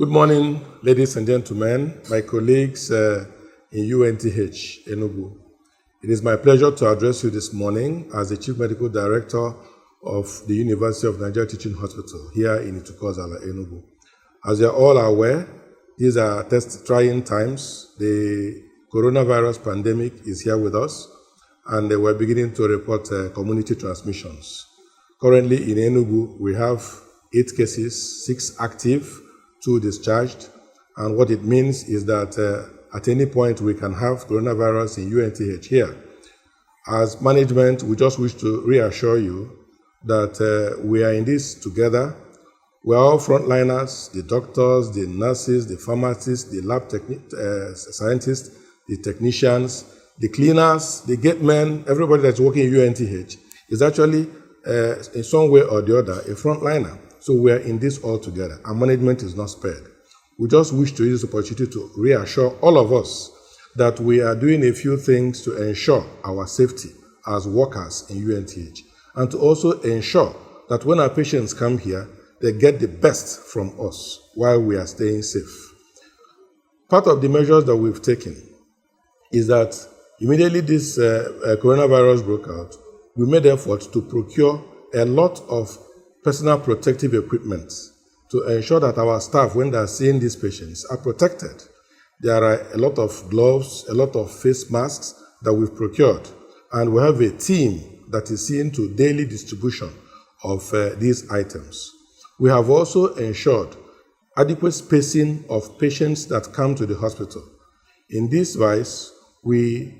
Good morning, ladies and gentlemen, my colleagues in Unth, Enugu. It is my pleasure to address you this morning as the Chief Medical Director of the University of Nigeria Teaching Hospital here in Itukozala, Enugu. As you are all aware, these are trying times. The coronavirus pandemic is here with us, and we're beginning to report community transmissions. Currently in Enugu, we have 8 cases, 6 active, 2 discharged, and what it means is that at any point we can have coronavirus in UNTH here. As management, we just wish to reassure you that we are in this together. We are all frontliners, the doctors, the nurses, the pharmacists, the lab scientists, the technicians, the cleaners, the gate men, everybody that's working in UNTH is actually in some way or the other a frontliner. So we are in this all together, and management is not spared. We just wish to use this opportunity to reassure all of us that we are doing a few things to ensure our safety as workers in UNTH, and to also ensure that when our patients come here, they get the best from us while we are staying safe. Part of the measures that we've taken is that immediately this coronavirus broke out, we made efforts to procure a lot of personal protective equipment to ensure that our staff, when they are seeing these patients, are protected. There are a lot of gloves, a lot of face masks that we've procured, and we have a team that is seeing to daily distribution of these items. We have also ensured adequate spacing of patients that come to the hospital. In this wise, we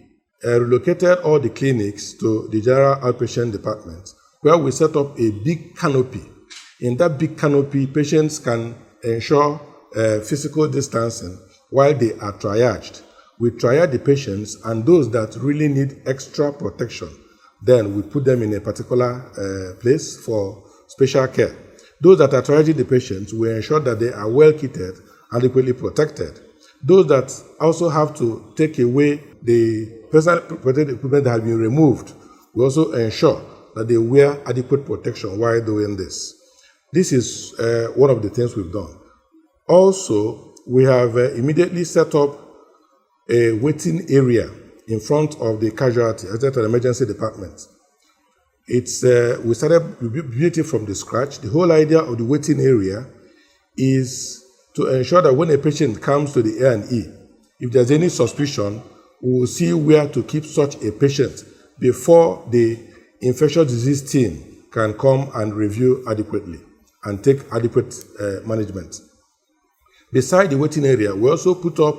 relocated all the clinics to the general outpatient department, where we set up a big canopy. In that big canopy, patients can ensure physical distancing while they are triaged. We triage the patients, and those that really need extra protection, then we put them in a particular place for special care. Those that are triaging the patients, we ensure that they are well kitted, adequately protected. Those that also have to take away the personal protective equipment that has been removed, we also ensure that they wear adequate protection while doing this. This is one of the things we've done. Also, we have immediately set up a waiting area in front of the casualty, the emergency department. We started building it from the scratch. The whole idea of the waiting area is to ensure that when a patient comes to the A&E, if there's any suspicion, we will see where to keep such a patient before the infectious disease team can come and review adequately and take adequate management. Beside the waiting area, we also put up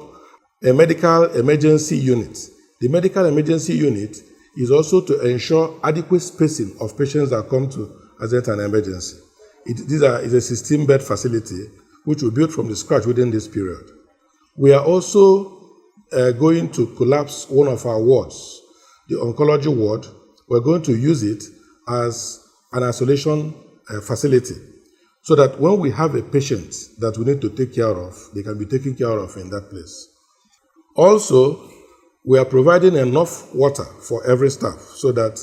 a medical emergency unit. The medical emergency unit is also to ensure adequate spacing of patients that come to present an emergency. This is a 16-bed facility which we built from the scratch within this period. We are also going to collapse one of our wards, the oncology ward. We're going to use it as an isolation facility so that when we have a patient that we need to take care of, they can be taken care of in that place. Also, we are providing enough water for every staff so that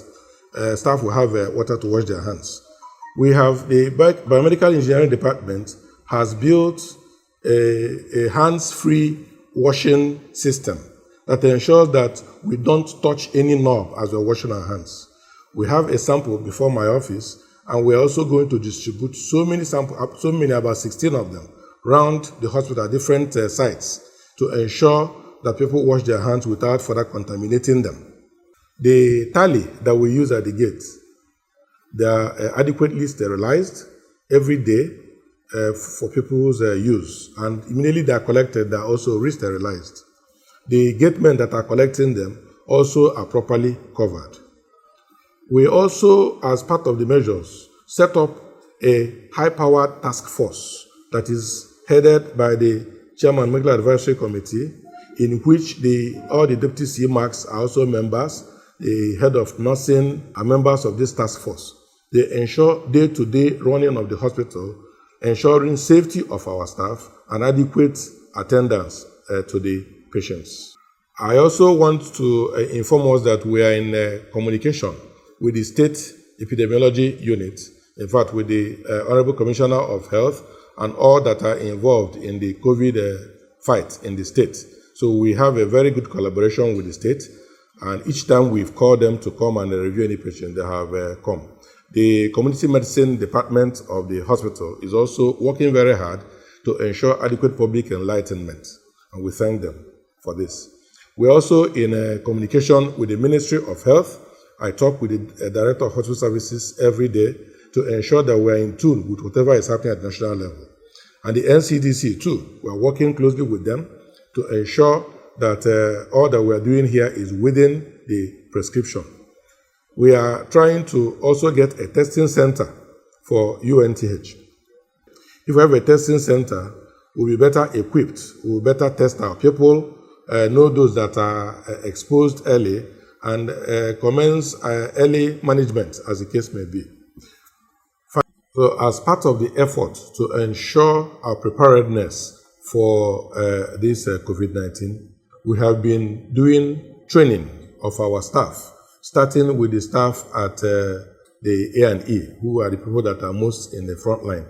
staff will have water to wash their hands. We have the biomedical engineering department has built a hands-free washing system that ensures that we don't touch any knob as we're washing our hands. We have a sample before my office, and we're also going to distribute so many samples, about 16 of them, around the hospital at different sites to ensure that people wash their hands without further contaminating them. The tally that we use at the gate, they are adequately sterilized every day for people's use, and immediately they are collected, they are also re-sterilized. The gate men that are collecting them also are properly covered. We also, as part of the measures, set up a high-powered task force that is headed by the Chairman Medical Advisory Committee, in which all the deputy CMACs are also members. The head of nursing are members of this task force. They ensure day-to-day running of the hospital, ensuring safety of our staff and adequate attendance to the patients. I also want to inform us that we are in communication with the State Epidemiology Unit, in fact with the Honorable Commissioner of Health and all that are involved in the COVID fight in the state. So we have a very good collaboration with the state, and each time we've called them to come and review any patient, they have come. The community medicine department of the hospital is also working very hard to ensure adequate public enlightenment, and we thank them for this. We're also in communication with the Ministry of Health. I talk with the Director of Hospital Services every day to ensure that we're in tune with whatever is happening at the national level. And the NCDC too, we're working closely with them to ensure that all that we're doing here is within the prescription. We are trying to also get a testing center for UNTH. If we have a testing center, we'll be better equipped, we'll better test our people, know those that are exposed early, and commence early management, as the case may be. So as part of the effort to ensure our preparedness for this COVID-19, we have been doing training of our staff, starting with the staff at the A&E, who are the people that are most in the front line.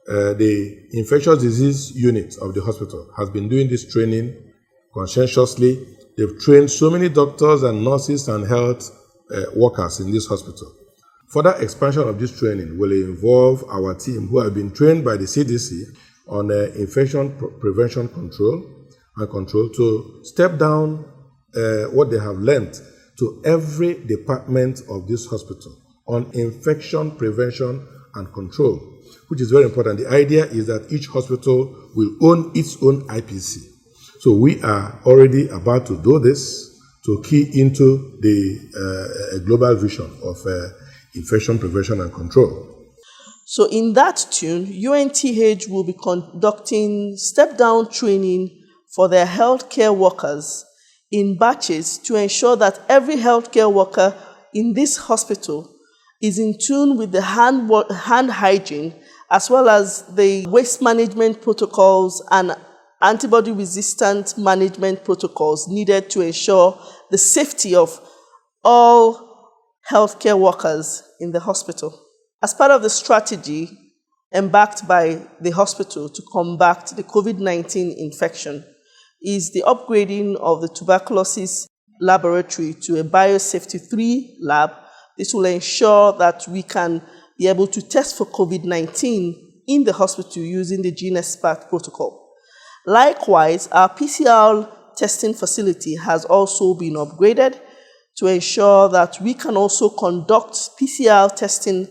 The infectious disease unit of the hospital has been doing this training conscientiously. They've trained so many doctors and nurses and health workers in this hospital. Further expansion of this training will involve our team who have been trained by the CDC on infection prevention control to step down what they have learned to every department of this hospital on infection prevention and control, which is very important. The idea is that each hospital will own its own IPC. So we are already about to do this to key into the global vision of infection prevention and control. So in that tune, UNTH will be conducting step-down training for their healthcare workers in batches to ensure that every healthcare worker in this hospital is in tune with the hand hygiene as well as the waste management protocols and antibody-resistant management protocols needed to ensure the safety of all healthcare workers in the hospital. As part of the strategy embarked by the hospital to combat the COVID-19 infection is the upgrading of the tuberculosis laboratory to a biosafety-3 lab. This will ensure that we can be able to test for COVID-19 in the hospital using the GeneXpert protocol. Likewise, our PCR testing facility has also been upgraded to ensure that we can also conduct PCR testing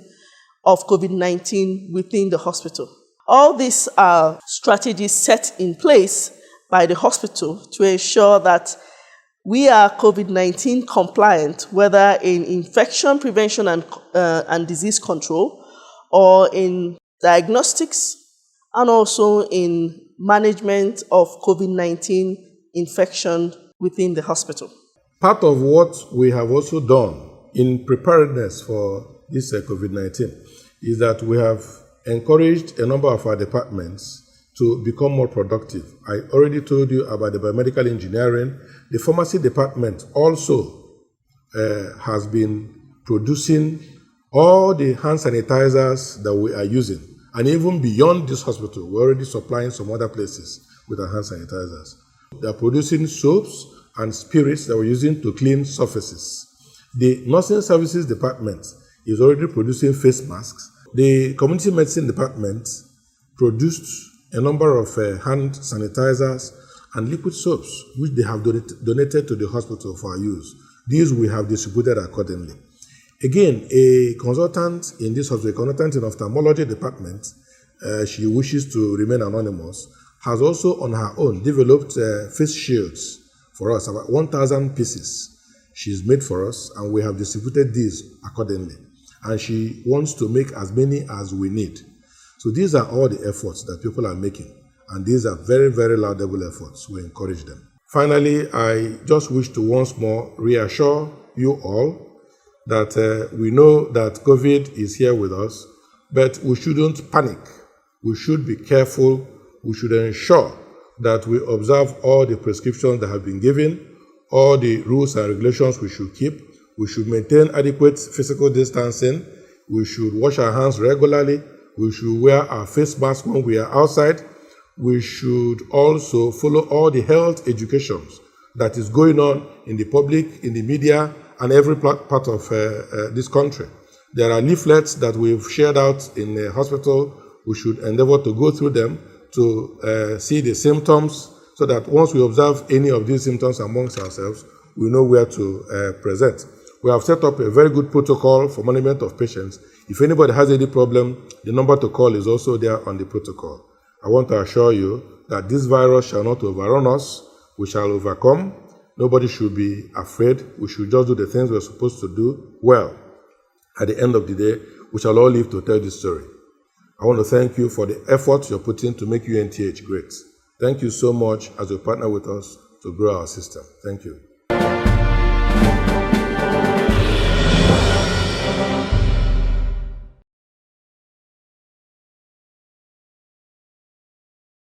of COVID-19 within the hospital. All these are strategies set in place by the hospital to ensure that we are COVID-19 compliant, whether in infection prevention and disease control, or in diagnostics, and also in management of COVID-19 infection within the hospital. Part of what we have also done in preparedness for this COVID-19 is that we have encouraged a number of our departments to become more productive. I already told you about the biomedical engineering. The pharmacy department also has been producing all the hand sanitizers that we are using. And even beyond this hospital, we're already supplying some other places with our hand sanitizers. They're producing soaps and spirits that we're using to clean surfaces. The nursing services department is already producing face masks. The community medicine department produced a number of hand sanitizers and liquid soaps, which they have donated to the hospital for our use. These we have distributed accordingly. Again, a consultant in this hospital, a consultant in ophthalmology department, she wishes to remain anonymous, has also on her own developed face shields for us, about 1,000 pieces she's made for us, and we have distributed these accordingly. And she wants to make as many as we need. So these are all the efforts that people are making, and these are very, very laudable efforts. We encourage them. Finally, I just wish to once more reassure you all that we know that COVID is here with us, but we shouldn't panic. We should be careful. We should ensure that we observe all the prescriptions that have been given, all the rules and regulations we should keep. We should maintain adequate physical distancing. We should wash our hands regularly. We should wear our face mask when we are outside. We should also follow all the health educations that is going on in the public, in the media, and every part of this country. There are leaflets that we've shared out in the hospital. We should endeavor to go through them to see the symptoms, so that once we observe any of these symptoms amongst ourselves, we know where to present. We have set up a very good protocol for management of patients. If anybody has any problem, the number to call is also there on the protocol. I want to assure you that this virus shall not overrun us. We shall overcome. Nobody should be afraid. We should just do the things we're supposed to do well. At the end of the day, we shall all live to tell this story. I want to thank you for the effort you're putting to make UNTH great. Thank you so much as you partner with us to grow our system. Thank you.